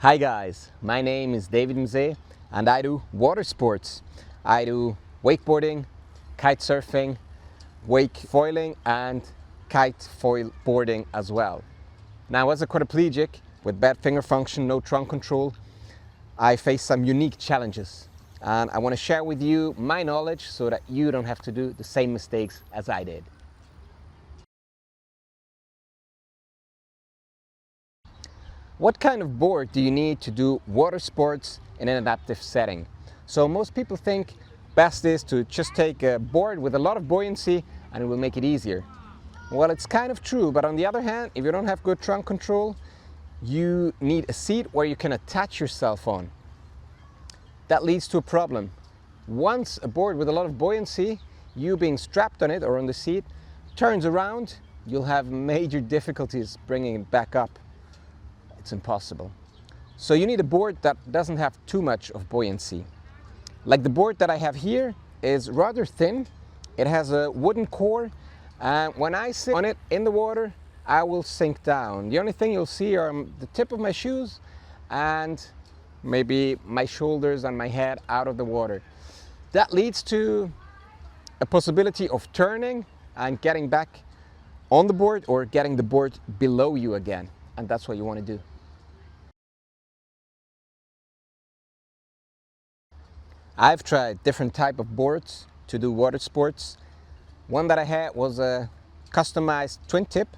Hi guys, my name is David Mzee and I do water sports. I do wakeboarding, kitesurfing, wakefoiling and kiteboarding as well. Now as a quadriplegic with bad finger function, no trunk control, I face some unique challenges and I want to share with you my knowledge so that you don't have to do the same mistakes as I did. What kind of board do you need to do water sports in an adaptive setting? So most people think best is to just take a board with a lot of buoyancy and it will make it easier. Well, it's kind of true, but on the other hand, if you don't have good trunk control, you need a seat where you can attach yourself on. That leads to a problem. Once a board with a lot of buoyancy, you being strapped on it or on the seat, turns around, you'll have major difficulties bringing it back up. It's impossible. So you need a board that doesn't have too much of buoyancy. Like the board that I have here is rather thin. It has a wooden core, and when I sit on it in the water, I will sink down. The only thing you'll see are the tip of my shoes and maybe my shoulders and my head out of the water. That leads to a possibility of turning and getting back on the board or getting the board below you again. And that's what you want to do. I've tried different type of boards to do water sports. One that I had was a customized twin tip.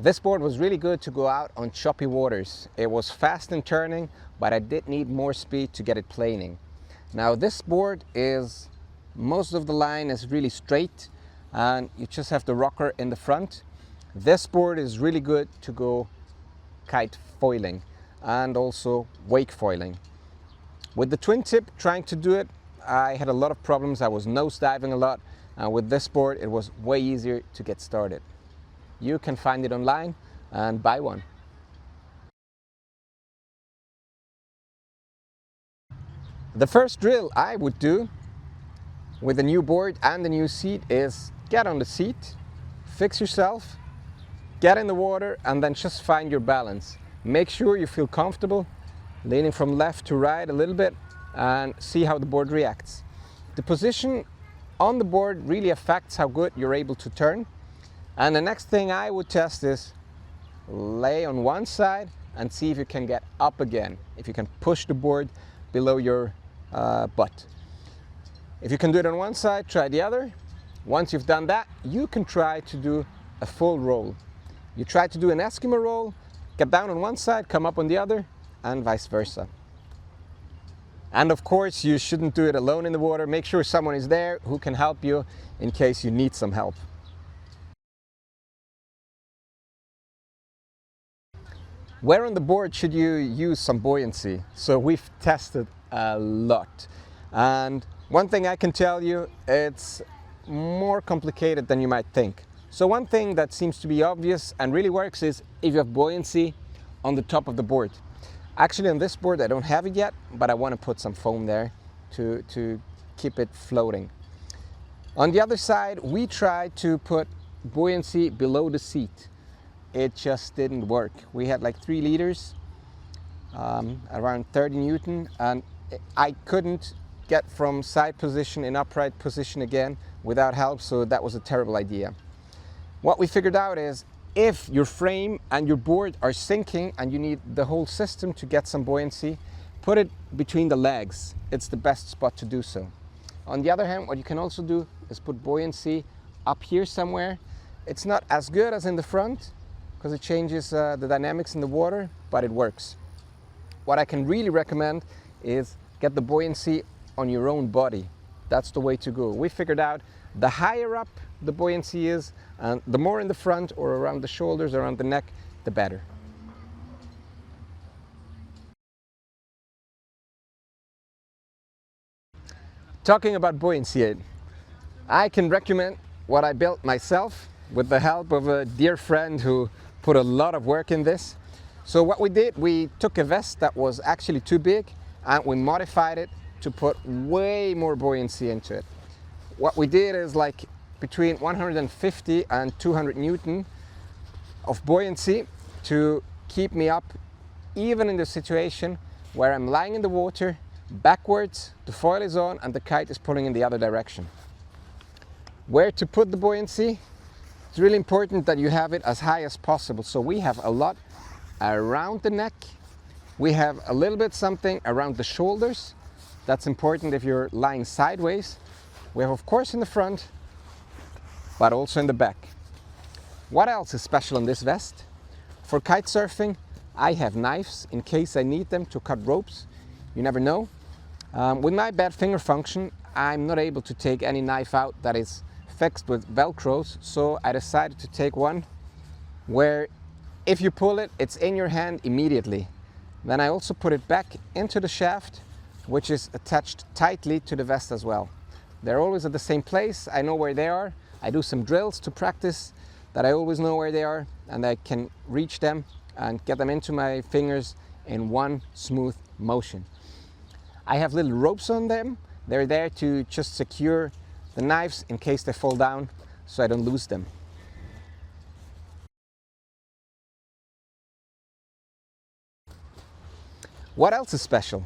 This board was really good to go out on choppy waters. It was fast in turning, but I did need more speed to get it planing. Now this board is, most of the line is really straight and you just have the rocker in the front. This board is really good to go kitefoiling and also wakefoiling. With the twin tip, trying to do it, I had a lot of problems. I was nose diving a lot. And with this board, it was way easier to get started. You can find it online and buy one. The first drill I would do with a new board and the new seat is get on the seat, fix yourself, get in the water, and then just find your balance. Make sure you feel comfortable, leaning from left to right a little bit, and see how the board reacts. The position on the board really affects how good you're able to turn. And the next thing I would test is lay on one side and see if you can get up again, if you can push the board below your butt. If you can do it on one side, try the other. Once you've done that, you can try to do a full roll. You try to do an Eskimo roll, get down on one side, come up on the other, and vice versa. And of course, you shouldn't do it alone in the water. Make sure someone is there who can help you in case you need some help. Where on the board should you use some buoyancy? So we've tested a lot. And one thing I can tell you, it's more complicated than you might think. So one thing that seems to be obvious and really works is if you have buoyancy on the top of the board. Actually on this board I don't have it yet, but I want to put some foam there to keep it floating. On the other side, we tried to put buoyancy below the seat. It just didn't work. We had like 3 liters, around 30 Newton, and I couldn't get from side position in upright position again without help, so that was a terrible idea. What we figured out is if your frame and your board are sinking and you need the whole system to get some buoyancy, put it between the legs. It's the best spot to do so. On the other hand, what you can also do is put buoyancy up here somewhere. It's not as good as in the front because it changes the dynamics in the water, but it works. What I can really recommend is get the buoyancy on your own body. That's the way to go. We figured out the higher up the buoyancy is, and the more in the front or around the shoulders, around the neck, the better. Talking about buoyancy, I can recommend what I built myself with the help of a dear friend who put a lot of work in this. So what we did, we took a vest that was actually too big and we modified it to put way more buoyancy into it. What we did is like between 150 and 200 Newton of buoyancy to keep me up even in the situation where I'm lying in the water, backwards, the foil is on and the kite is pulling in the other direction. Where to put the buoyancy? It's really important that you have it as high as possible. So we have a lot around the neck. We have a little bit something around the shoulders. That's important if you're lying sideways. We have, of course, in the front, but also in the back. What else is special on this vest? For kite surfing, I have knives in case I need them to cut ropes. You never know. With my bad finger function, I'm not able to take any knife out that is fixed with Velcros, so I decided to take one where if you pull it, it's in your hand immediately. Then I also put it back into the shaft, which is attached tightly to the vest as well. They're always at the same place. I know where they are. I do some drills to practice that I always know where they are, and I can reach them and get them into my fingers in one smooth motion. I have little ropes on them. They're there to just secure the knives in case they fall down so I don't lose them. What else is special?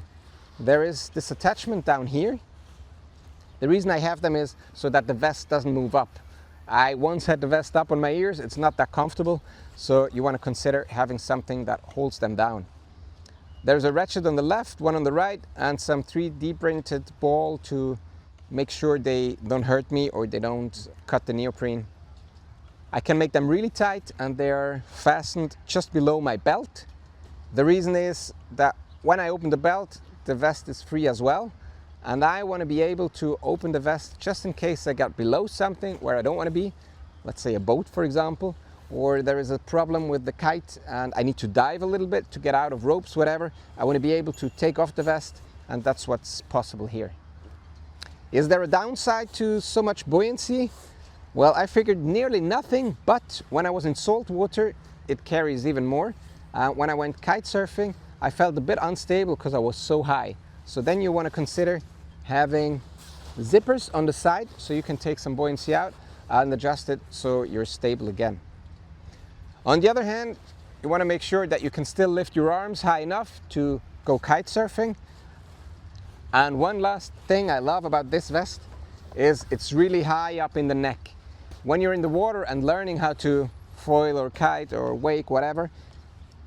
There is this attachment down here. The reason I have them is so that the vest doesn't move up. I once had the vest up on my ears. It's not that comfortable, so you want to consider having something that holds them down. There's a ratchet on the left, one on the right, and some 3D printed ball to make sure they don't hurt me or they don't cut the neoprene. I can make them really tight and they are fastened just below my belt. The reason is that when I open the belt, the vest is free as well. And I want to be able to open the vest just in case I got below something where I don't want to be. Let's say a boat, for example, or there is a problem with the kite and I need to dive a little bit to get out of ropes, whatever. I want to be able to take off the vest, and that's what's possible here. Is there a downside to so much buoyancy? Well, I figured nearly nothing, but when I was in salt water, it carries even more. When I went kite surfing, I felt a bit unstable because I was so high. So then you want to consider having zippers on the side so you can take some buoyancy out and adjust it so you're stable again. On the other hand, you want to make sure that you can still lift your arms high enough to go kite surfing. And one last thing I love about this vest is it's really high up in the neck. When you're in the water and learning how to foil or kite or wake, whatever,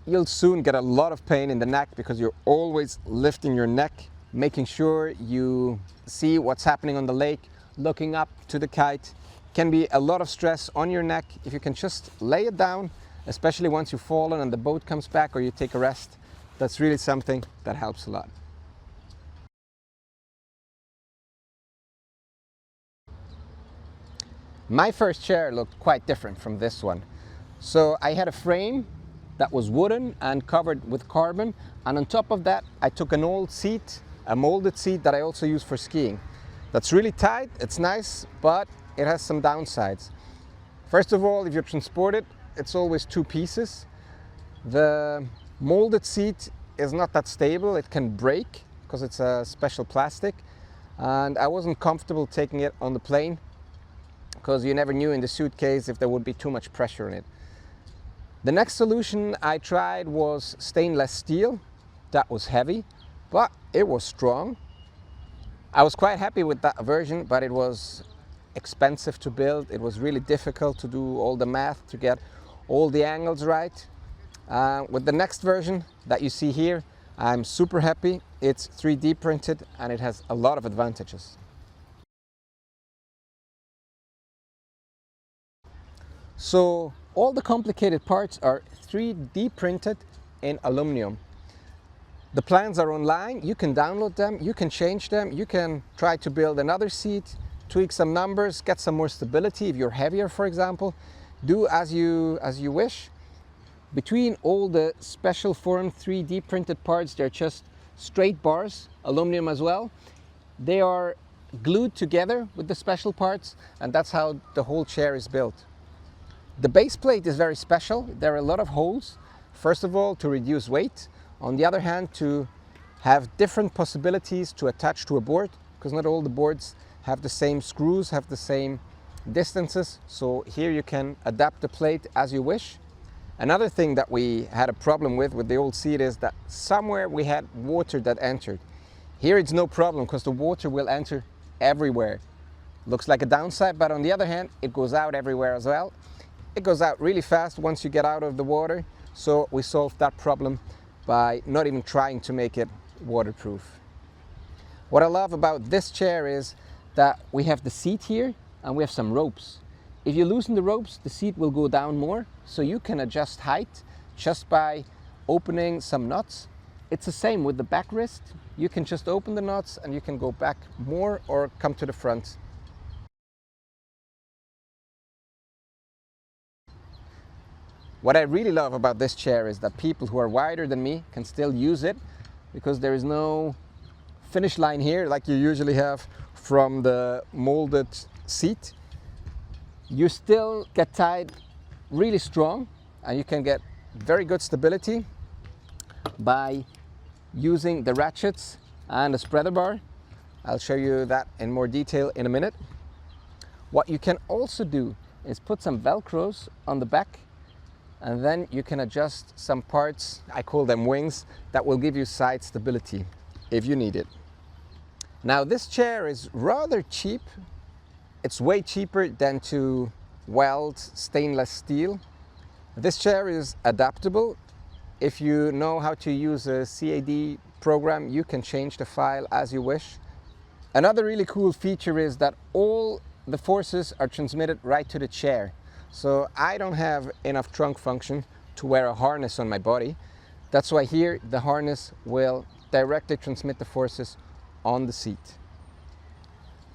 you'll soon get a lot of pain in the neck because you're always lifting your neck, making sure you see what's happening on the lake, looking up to the kite. Can be a lot of stress on your neck. If you can just lay it down, especially once you've fallen and the boat comes back or you take a rest, that's really something that helps a lot. My first chair looked quite different from this one. So I had a frame that was wooden and covered with carbon, and on top of that I took an old seat, a molded seat that I also use for skiing. That's really tight, it's nice, but it has some downsides. First of all, if you transport it, it's always two pieces. The molded seat is not that stable, it can break because it's a special plastic, and I wasn't comfortable taking it on the plane because you never knew in the suitcase if there would be too much pressure in it. The next solution I tried was stainless steel. That was heavy, but it was strong. I was quite happy with that version, but it was expensive to build. It was really difficult to do all the math to get all the angles right. With the next version that you see here, I'm super happy. It's 3D printed and it has a lot of advantages. So all the complicated parts are 3D printed in aluminum. The plans are online, you can download them, you can change them, you can try to build another seat, tweak some numbers, get some more stability if you're heavier, for example. Do as you wish. Between all the special formed 3D printed parts, they're just straight bars, aluminum as well. They are glued together with the special parts, and that's how the whole chair is built. The base plate is very special. There are a lot of holes. First of all, to reduce weight. On the other hand, to have different possibilities to attach to a board, because not all the boards have the same screws, have the same distances. So here you can adapt the plate as you wish. Another thing that we had a problem with the old seat is that somewhere we had water that entered. Here it's no problem because the water will enter everywhere. Looks like a downside, but on the other hand, it goes out everywhere as well. It goes out really fast once you get out of the water, so we solved that problem by not even trying to make it waterproof. What I love about this chair is that we have the seat here and we have some ropes. If you loosen the ropes, the seat will go down more, so you can adjust height just by opening some nuts. It's the same with the backrest. You can just open the nuts and you can go back more or come to the front. What I really love about this chair is that people who are wider than me can still use it, because there is no finish line here like you usually have from the molded seat. You still get tied really strong and you can get very good stability by using the ratchets and the spreader bar. I'll show you that in more detail in a minute. What you can also do is put some Velcros on the back, and then you can adjust some parts, I call them wings, that will give you side stability if you need it. Now this chair is rather cheap. It's way cheaper than to weld stainless steel. This chair is adaptable. If you know how to use a CAD program, you can change the file as you wish. Another really cool feature is that all the forces are transmitted right to the chair. So I don't have enough trunk function to wear a harness on my body. That's why here the harness will directly transmit the forces on the seat.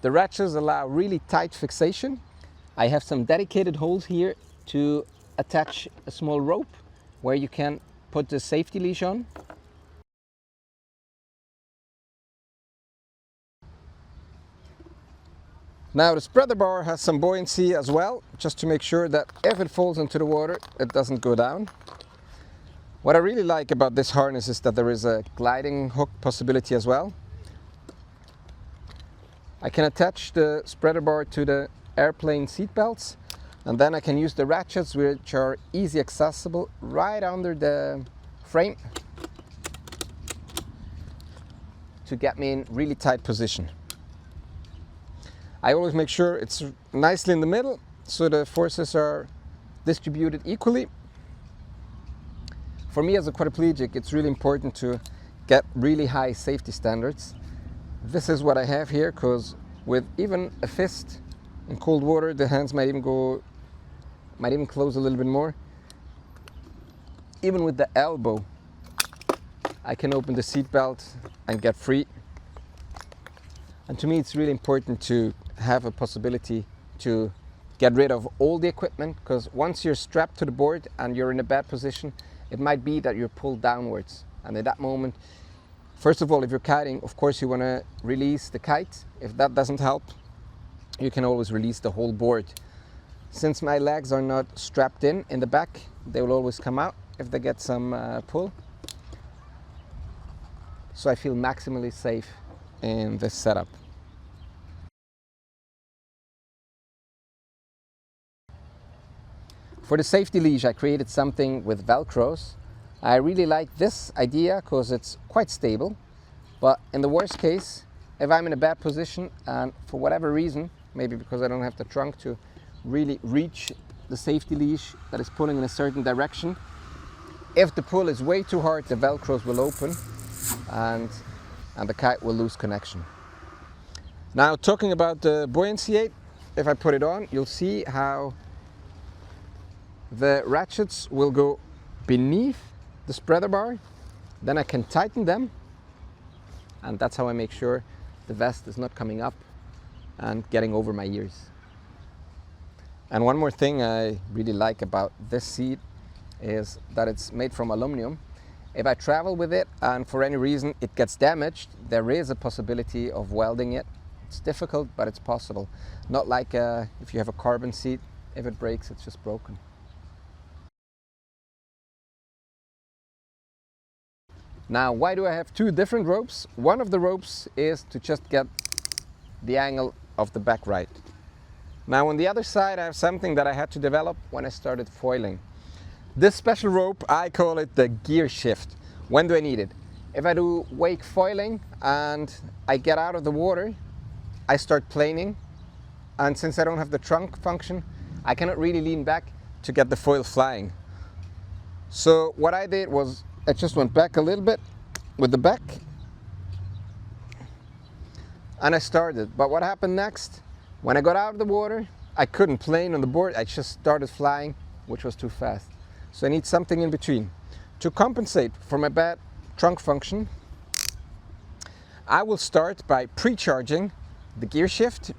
The ratchets allow really tight fixation. I have some dedicated holes here to attach a small rope where you can put the safety leash on. Now the spreader bar has some buoyancy as well, just to make sure that if it falls into the water, it doesn't go down. What I really like about this harness is that there is a gliding hook possibility as well. I can attach the spreader bar to the airplane seat belts, and then I can use the ratchets, which are easy accessible right under the frame, to get me in really tight position. I always make sure it's nicely in the middle so the forces are distributed equally. For me as a quadriplegic, it's really important to get really high safety standards. This is what I have here, because with even a fist in cold water, the hands might even close a little bit more. Even with the elbow, I can open the seat belt and get free. And to me, it's really important to have a possibility to get rid of all the equipment, because once you're strapped to the board and you're in a bad position, it might be that you're pulled downwards. And at that moment, first of all, if you're kiting, of course you want to release the kite. If that doesn't help, you can always release the whole board. Since my legs are not strapped in the back, they will always come out if they get some pull. So I feel maximally safe in this setup. For the safety leash, I created something with Velcros. I really like this idea because it's quite stable, but in the worst case, if I'm in a bad position and for whatever reason, maybe because I don't have the trunk to really reach the safety leash that is pulling in a certain direction, if the pull is way too hard, the Velcros will open and the kite will lose connection. Now, talking about the buoyancy aid, if I put it on, you'll see how the ratchets will go beneath the spreader bar. Then I can tighten them, and that's how I make sure the vest is not coming up and getting over my ears. And one more thing I really like about this seat is that it's made from aluminum. If I travel with it and for any reason it gets damaged, there is a possibility of welding it. It's difficult, but it's possible. Not like if you have a carbon seat, if it breaks, it's just broken. Now, why do I have two different ropes? One of the ropes is to just get the angle of the back right. Now, on the other side, I have something that I had to develop when I started foiling. This special rope, I call it the gear shift. When do I need it? If I do wakefoiling and I get out of the water, I start planing, and since I don't have the trunk function, I cannot really lean back to get the foil flying. So what I did was I just went back a little bit with the back and I started. But what happened next? When I got out of the water, I couldn't plane on the board. I just started flying, which was too fast. So I need something in between. To compensate for my bad trunk function, I will start by pre-charging the gear shift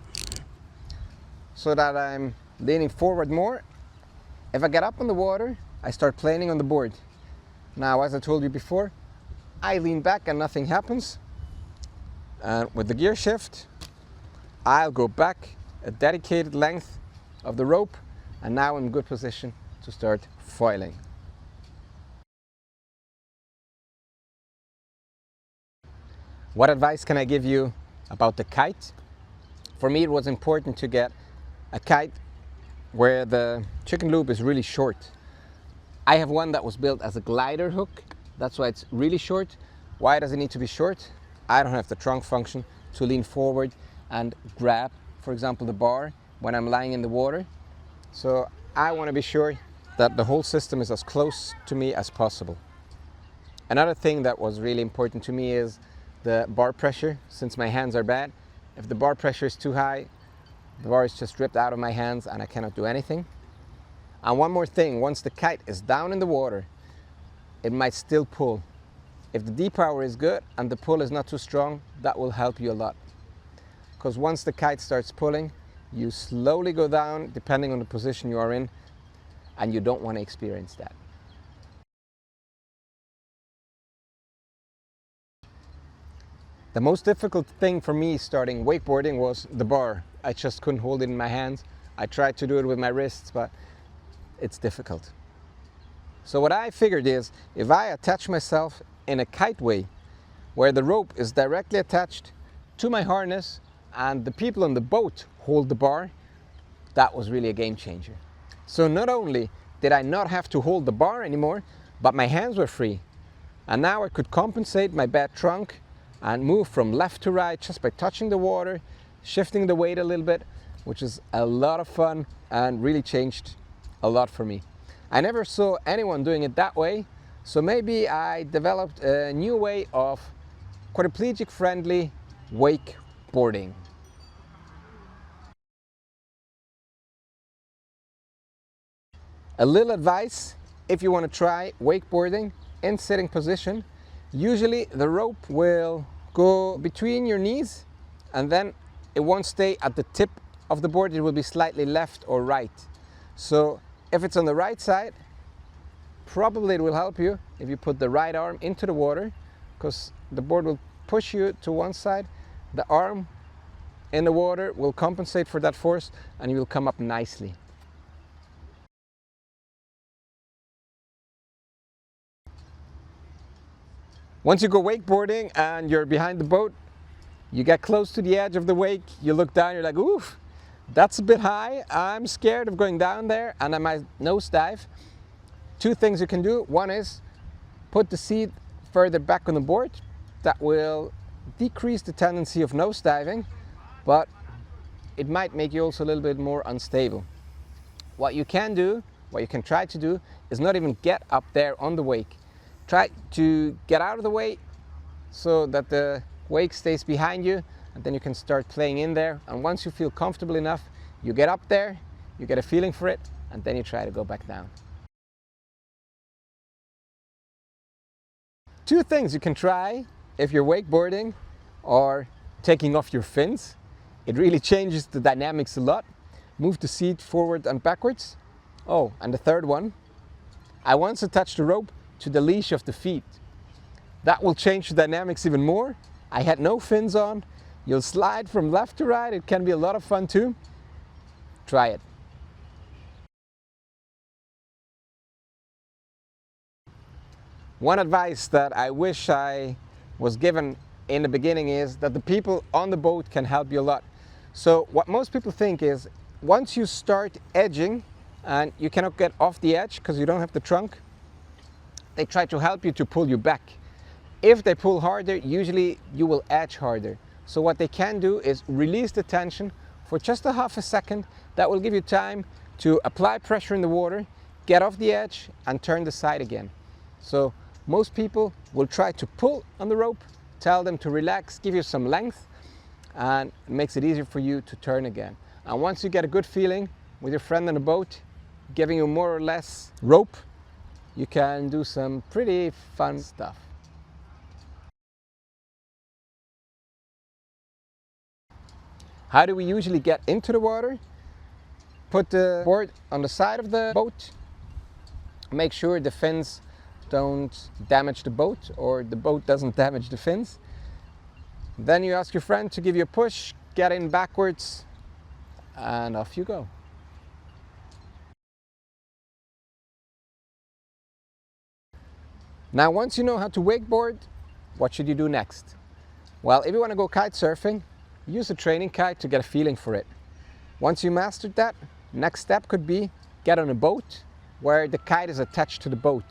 so that I'm leaning forward more. If I get up on the water, I start planing on the board. Now, as I told you before, I lean back and nothing happens. And with the gear shift, I'll go back a dedicated length of the rope, and now I'm in good position to start foiling. What advice can I give you about the kite? For me, it was important to get a kite where the chicken loop is really short. I have one that was built as a glider hook. That's why it's really short. Why does it need to be short? I don't have the trunk function to lean forward and grab, for example, the bar when I'm lying in the water. So I want to be sure that the whole system is as close to me as possible. Another thing that was really important to me is the bar pressure. Since my hands are bad, if the bar pressure is too high, the bar is just ripped out of my hands and I cannot do anything. And one more thing, once the kite is down in the water, it might still pull. If the D-power is good and the pull is not too strong, that will help you a lot. Because once the kite starts pulling, you slowly go down depending on the position you are in, and you don't want to experience that. The most difficult thing for me starting wakeboarding was the bar. I just couldn't hold it in my hands. I tried to do it with my wrists, but it's difficult. So what I figured is, if I attach myself in a kite way, where the rope is directly attached to my harness and the people on the boat hold the bar, that was really a game changer. So not only did I not have to hold the bar anymore, but my hands were free. And now I could compensate my bad trunk and move from left to right just by touching the water, shifting the weight a little bit, which is a lot of fun and really changed a lot for me. I never saw anyone doing it that way, so maybe I developed a new way of quadriplegic friendly wakeboarding. A little advice if you want to try wakeboarding in sitting position. Usually the rope will go between your knees and then it won't stay at the tip of the board, it will be slightly left or right. So if it's on the right side, probably it will help you if you put the right arm into the water, because the board will push you to one side, the arm in the water will compensate for that force and you will come up nicely. Once you go wakeboarding and you're behind the boat, you get close to the edge of the wake, you look down, you're like, oof, that's a bit high. I'm scared of going down there and I might nosedive. Two things you can do. One is put the seat further back on the board. That will decrease the tendency of nosediving, but it might make you also a little bit more unstable. What you can do, what you can try to do, is not even get up there on the wake. Try to get out of the way so that the wake stays behind you, and then you can start playing in there. And once you feel comfortable enough, you get up there, you get a feeling for it, and then you try to go back down. Two things you can try if you're wakeboarding or taking off your fins. It really changes the dynamics a lot. Move the seat forward and backwards. Oh, and the third one, I once attached the rope to the leash of the feet. That will change the dynamics even more. I had no fins on. You'll slide from left to right. It can be a lot of fun too. Try it. One advice that I wish I was given in the beginning is that the people on the boat can help you a lot. So what most people think is, once you start edging and you cannot get off the edge because you don't have the trunk, they try to help you to pull you back. If they pull harder, usually you will edge harder. So what they can do is release the tension for just a half a second. That will give you time to apply pressure in the water, get off the edge and turn the side again. So most people will try to pull on the rope, tell them to relax, give you some length, and it makes it easier for you to turn again. And once you get a good feeling with your friend on the boat, giving you more or less rope, you can do some pretty fun stuff. How do we usually get into the water? Put the board on the side of the boat. Make sure the fins don't damage the boat or the boat doesn't damage the fins. Then you ask your friend to give you a push, get in backwards, and off you go. Now, once you know how to wakeboard, what should you do next? Well, if you want to go kite surfing, use a training kite to get a feeling for it. Once you mastered that, next step could be get on a boat where the kite is attached to the boat.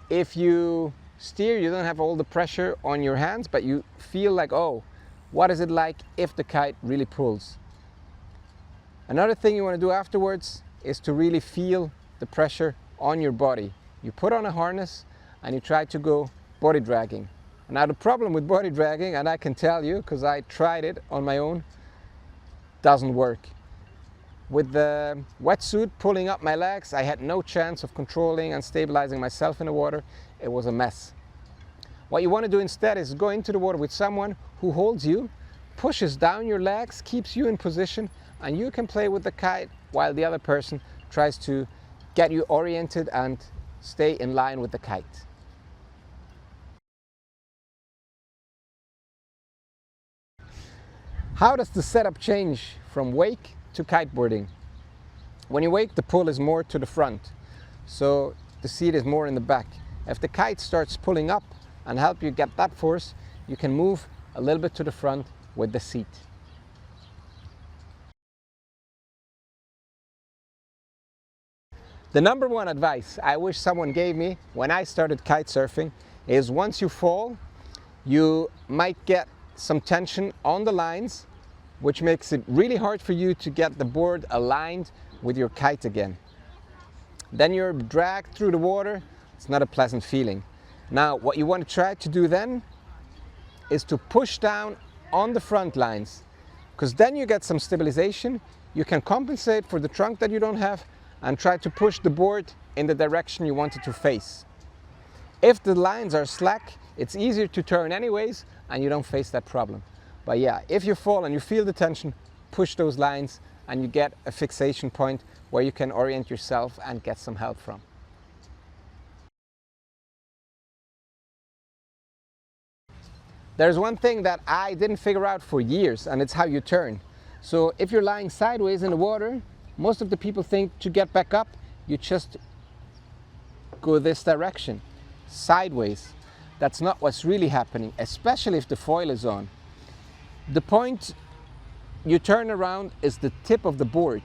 If you steer, you don't have all the pressure on your hands, but you feel like, oh, what is it like if the kite really pulls? Another thing you want to do afterwards is to really feel the pressure on your body. You put on a harness and you try to go body dragging. Now the problem with body dragging, and I can tell you because I tried it on my own, doesn't work. With the wetsuit pulling up my legs, I had no chance of controlling and stabilizing myself in the water. It was a mess. What you want to do instead is go into the water with someone who holds you, pushes down your legs, keeps you in position, and you can play with the kite while the other person tries to get you oriented and stay in line with the kite. How does the setup change from wake to kiteboarding? When you wake, the pull is more to the front, so the seat is more in the back. If the kite starts pulling up and help you get that force, you can move a little bit to the front with the seat. The number one advice I wish someone gave me when I started kite surfing is once you fall, you might get some tension on the lines, which makes it really hard for you to get the board aligned with your kite again. Then you're dragged through the water. It's not a pleasant feeling. Now, what you want to try to do then is to push down on the front lines, because then you get some stabilization. You can compensate for the trunk that you don't have and try to push the board in the direction you want it to face. If the lines are slack, it's easier to turn anyways and you don't face that problem. But yeah, if you fall and you feel the tension, push those lines and you get a fixation point where you can orient yourself and get some help from. There's one thing that I didn't figure out for years, and it's how you turn. So if you're lying sideways in the water, most of the people think to get back up, you just go this direction, sideways. That's not what's really happening, especially if the foil is on. The point you turn around is the tip of the board.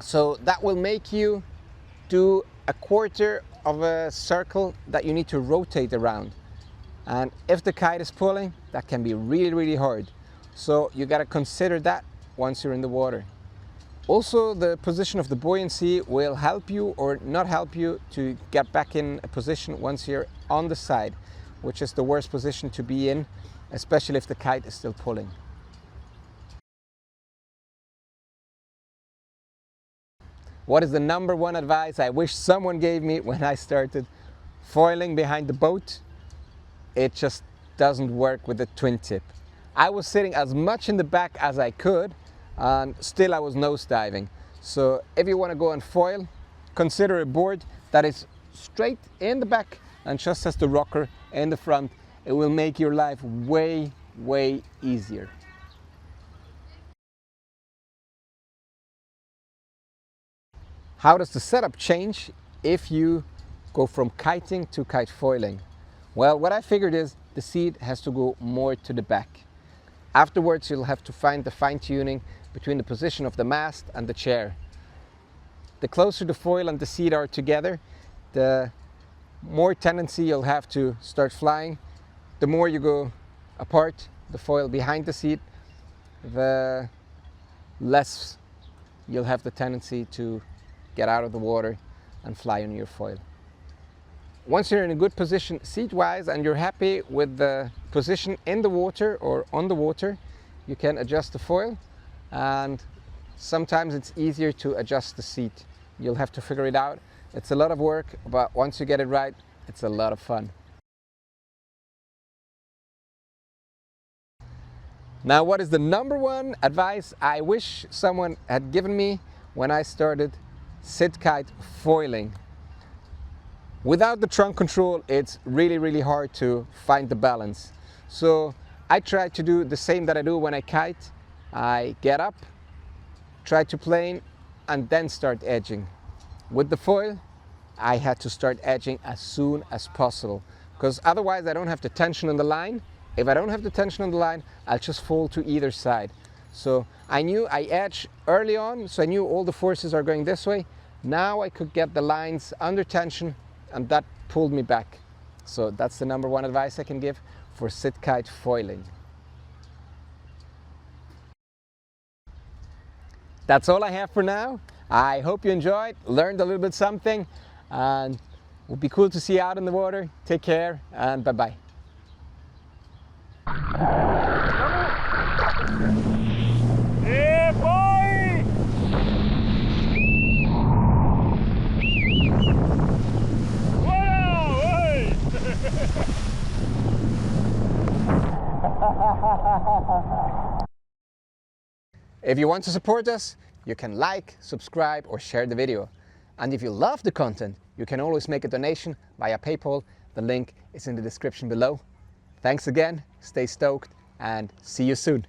So that will make you do a quarter of a circle that you need to rotate around. And if the kite is pulling, that can be really, really hard. So you got to consider that once you're in the water. Also, the position of the buoyancy will help you or not help you to get back in a position once you're on the side, which is the worst position to be in, especially if the kite is still pulling. What is the number one advice I wish someone gave me when I started foiling behind the boat? It just doesn't work with the twin tip. I was sitting as much in the back as I could, and still I was nosediving. So if you want to go and foil, consider a board that is straight in the back and just has the rocker in the front. It will make your life way, way easier. How does the setup change if you go from kiting to kite foiling? Well, what I figured is the seat has to go more to the back. Afterwards, you'll have to find the fine-tuning between the position of the mast and the chair. the closer the foil and the seat are together, the more tendency you'll have to start flying. The more you go apart, the foil behind the seat, the less you'll have the tendency to get out of the water and fly on your foil. Once you're in a good position seat-wise and you're happy with the position in the water or on the water, you can adjust the foil, and sometimes it's easier to adjust the seat. You'll have to figure it out. It's a lot of work, but once you get it right, it's a lot of fun. Now, what is the number one advice I wish someone had given me when I started Sitkite foiling? Without the trunk control, it's really hard to find the balance. So I try to do the same that I do when I kite. I get up, try to plane, and then start edging. With the foil, I had to start edging as soon as possible, because otherwise I don't have the tension on the line. If I don't have the tension on the line, I'll just fall to either side. So I knew I edged early on, so I knew all the forces are going this way. Now I could get the lines under tension, and that pulled me back. So that's the number one advice I can give for Sitkite foiling. That's all I have for now. I hope you enjoyed, learned a little bit something, and it would be cool to see you out in the water. Take care, and bye-bye. Yeah, boy! Wow, hey! If you want to support us, you can like, subscribe, or share the video. And if you love the content, you can always make a donation via PayPal. The link is in the description below. Thanks again, stay stoked, and see you soon.